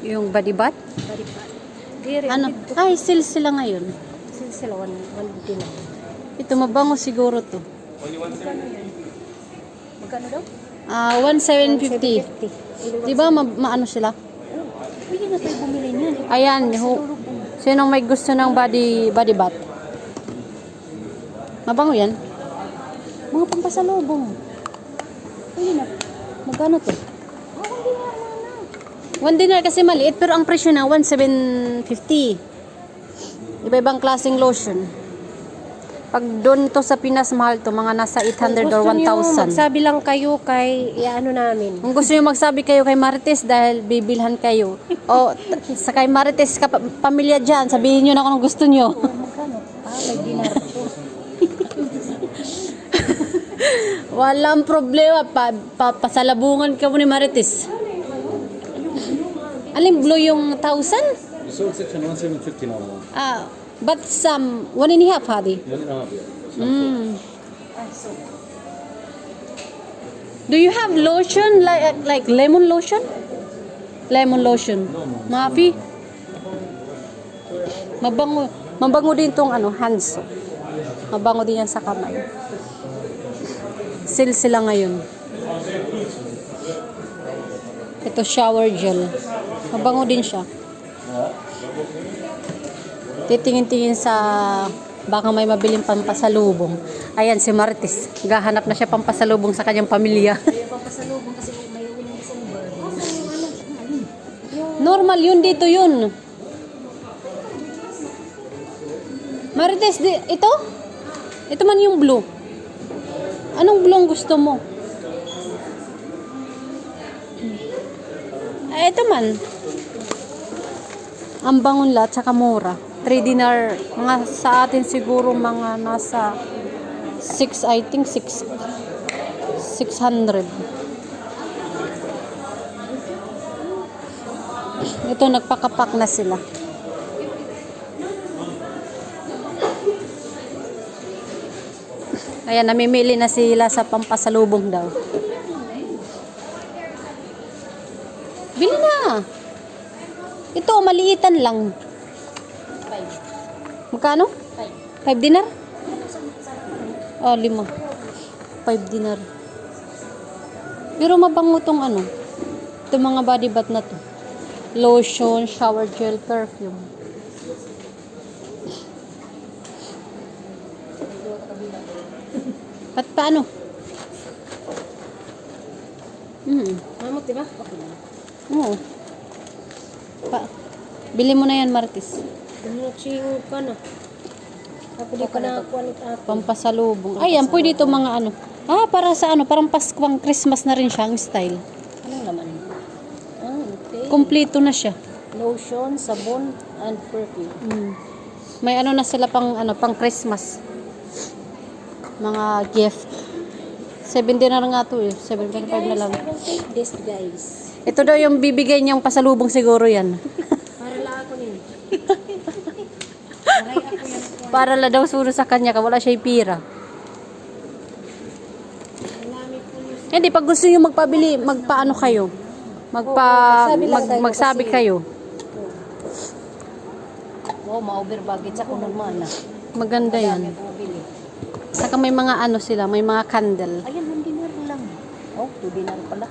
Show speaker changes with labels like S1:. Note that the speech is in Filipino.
S1: Yung body bath?
S2: Body bath. Dire,
S1: Ano? Ay, sale sila ngayon.
S2: sila 150 na.
S1: Ito, mabango siguro to.
S2: Magkano daw?
S1: 1,750.
S2: 750.
S1: Diba, maano sila?
S2: Pwede na tayo bumili niyan.
S1: Ayan, sinong may gusto ng body bath? Mabango yan? Mga pampasalubong. Pwede na. Magkano to? One dinar kasi maliit, pero ang presyo na 1,750. Iba-ibang klaseng lotion. Pag doon to sa Pinas, mahal to. Mga nasa 800 or 1,000.
S2: Magsabi lang kayo kay ano namin.
S1: Kung gusto nyo magsabi kayo kay Marites dahil bibilhan kayo. O sa kay Marites, pamilya dyan, sabihin nyo na kung gusto nyo.
S2: Magkano? May dinar to.
S1: Walang problema. Pasalabungan ka mo ni Marites. Aling blue yung 1,000?
S3: You sold section 1,750 now.
S1: But some, 1.5 hadi.
S3: 1.5, yeah.
S1: Do you have lotion like lemon lotion? Lemon lotion. Mafi? Mabango din tong hands. Mabango din yan sa kamay. Sale sila ngayon. Ito shower gel. Mabango din siya. Titingin-tingin sa baka may mabiling pampasalubong. Ayan si Marites. Gahanap na siya pampasalubong sa kanyang pamilya.
S2: Pampasalubong kasi may uling December.
S1: Normal yun dito yun. Marites, ito? Ito man yung blue. Anong blue ang gusto mo? Ito man. Ang bangon lahat, tsaka mura. 3 dinar, mga sa atin siguro mga nasa 6, I think 600. Ito, nagpakapak na sila. Ayan, namimili na sila sa pampasalubong daw. Bili na. Ito, maliitan lang. Magkano? 5 dinar? 5 dinar. Pero mabango tong itong mga body bath na to. Lotion, shower gel, perfume. Paano?
S2: Mamot, diba? Okay.
S1: Oo. Bili mo na yan, Marites.
S2: Chingo ka na. Ako di ka na kuha nito ako.
S1: Pampasalubong. Ayan, pwede ito mga para sa parang Paskwang Christmas na rin siya ang style.
S2: Anong naman? Okay.
S1: Kompleto na siya.
S2: Lotion, sabon, and perfume.
S1: May na sila pang Christmas. Mga gift. 7 dinar nga to 7.5 na lang.
S2: This guys.
S1: Ito daw yung bibigay niyang pasalubong siguro yan.
S2: Para lang ako nito.
S1: Para la daw suro sa kanya ka wala siya pira. Hindi, pag gusto niyo magpabili, magpaano kayo? Magsabi kayo.
S2: Wow, ma-over budget sa kung normal na.
S1: Maganda yan. Saka may mga sila, may mga candle.
S2: Ayan, 1 dinar lang. Oh, 2 dinar pala.